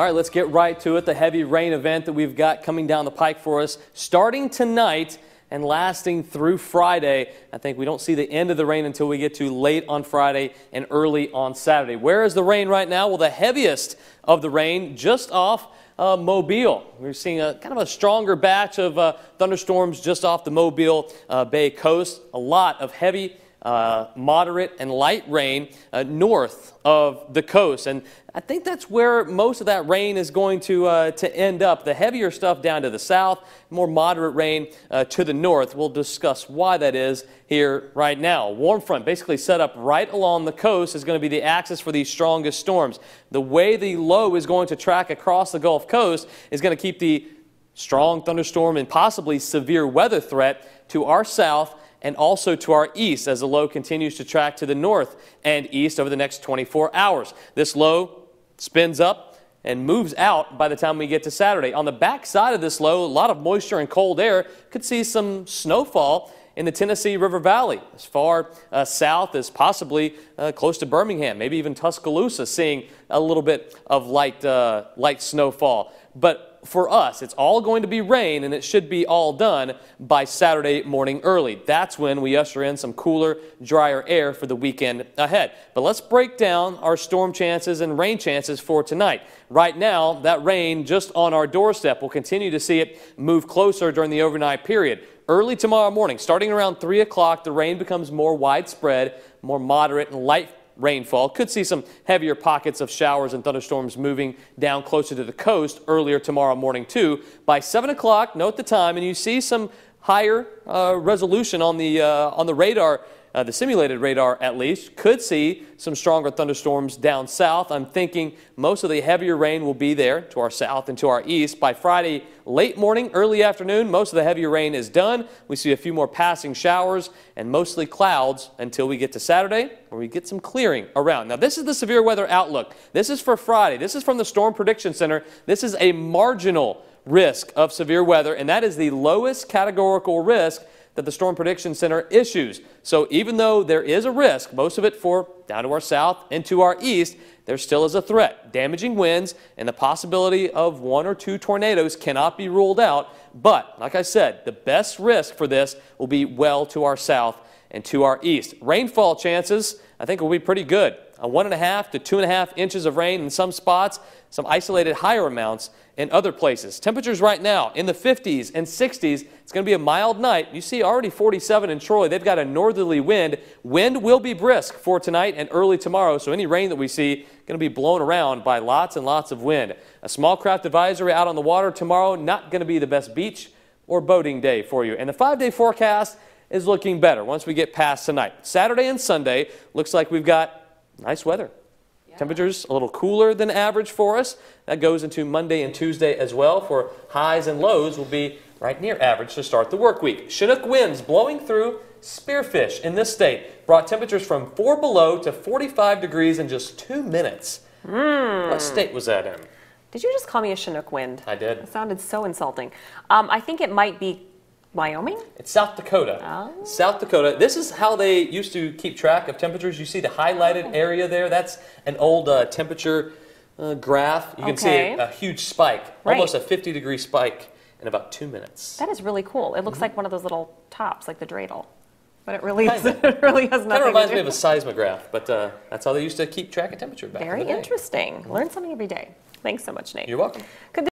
All right, let's get right to it. The heavy rain event that we've got coming down the pike for us starting tonight and lasting through Friday. I think we don't see the end of the rain until we get to late on Friday and early on Saturday. Where is the rain right now? Well, the heaviest of the rain just off Mobile. We're seeing a kind of a stronger batch of thunderstorms just off the Mobile Bay coast. A lot of heavy, moderate, and light rain north of the coast. And I think that's where most of that rain is going to end up. The heavier stuff down to the south, more moderate rain to the north. We'll discuss why that is here right now. Warm front basically set up right along the coast is going to be the axis for these strongest storms. The way the low is going to track across the Gulf Coast is going to keep the strong thunderstorm and possibly severe weather threat to our south and also to our east as the low continues to track to the north and east over the next 24 hours. This low spins up and moves out by the time we get to Saturday. On the back side of this low, a lot of moisture and cold air. Could see some snowfall in the Tennessee River Valley, as far south as possibly close to Birmingham, maybe even Tuscaloosa, seeing a little bit of light snowfall. But for us, it's all going to be rain, and it should be all done by Saturday morning early. That's when we usher in some cooler, drier air for the weekend ahead. But let's break down our storm chances and rain chances for tonight. Right now, that rain just on our doorstep. We'll continue to see it move closer during the overnight period. Early tomorrow morning, starting around 3 o'clock, the rain becomes more widespread, more moderate and light rainfall. Could see some heavier pockets of showers and thunderstorms moving down closer to the coast earlier tomorrow morning too. By 7 o'clock, note the time, and you see some higher resolution on the radar. The simulated radar, at least, could see some stronger thunderstorms down south. I'm thinking most of the heavier rain will be there to our south and to our east. By Friday late morning, early afternoon, most of the heavier rain is done. We see a few more passing showers and mostly clouds until we get to Saturday, where we get some clearing around. Now, this is the severe weather outlook. This is for Friday. This is from the Storm Prediction Center. This is a marginal risk of severe weather, and that is the lowest categorical risk that the Storm Prediction Center issues. So even though there is a risk, most of it for down to our south and to our east, there still is a threat. Damaging winds and the possibility of 1 or 2 tornadoes cannot be ruled out. But like I said, the best risk for this will be well to our south and to our east. Rainfall chances, I think, will be pretty good. 1.5 to 2.5 inches of rain in some spots, some isolated higher amounts in other places. Temperatures right now in the 50s and 60s. It's going to be a mild night. You see already 47 in Troy. They've got a northerly wind. Wind will be brisk for tonight and early tomorrow, so any rain that we see going to be blown around by lots and lots of wind. A small craft advisory out on the water tomorrow. Not going to be the best beach or boating day for you. And the 5-day forecast is looking better once we get past tonight. Saturday and Sunday looks like we've got nice weather. Yeah. Temperatures a little cooler than average for us. That goes into Monday and Tuesday as well, for highs and lows will be right near average to start the work week. Chinook winds blowing through Spearfish in this state brought temperatures from 4 below to 45 degrees in just 2 minutes. What state was that in? Did you just call me a Chinook wind? I did. It sounded so insulting. I think it might be Wyoming? It's South Dakota. Oh. South Dakota. This is how they used to keep track of temperatures. You see the highlighted area there? That's an old temperature graph. You can see a huge spike, almost a 50-degree spike in about 2 minutes. That is really cool. It looks like one of those little tops, like the dreidel. But it really isn't. It really has nothing to do. Kind of reminds me of a seismograph, but that's how they used to keep track of temperature back in the day. Very interesting. Learn something every day. Thanks so much, Nate. You're welcome.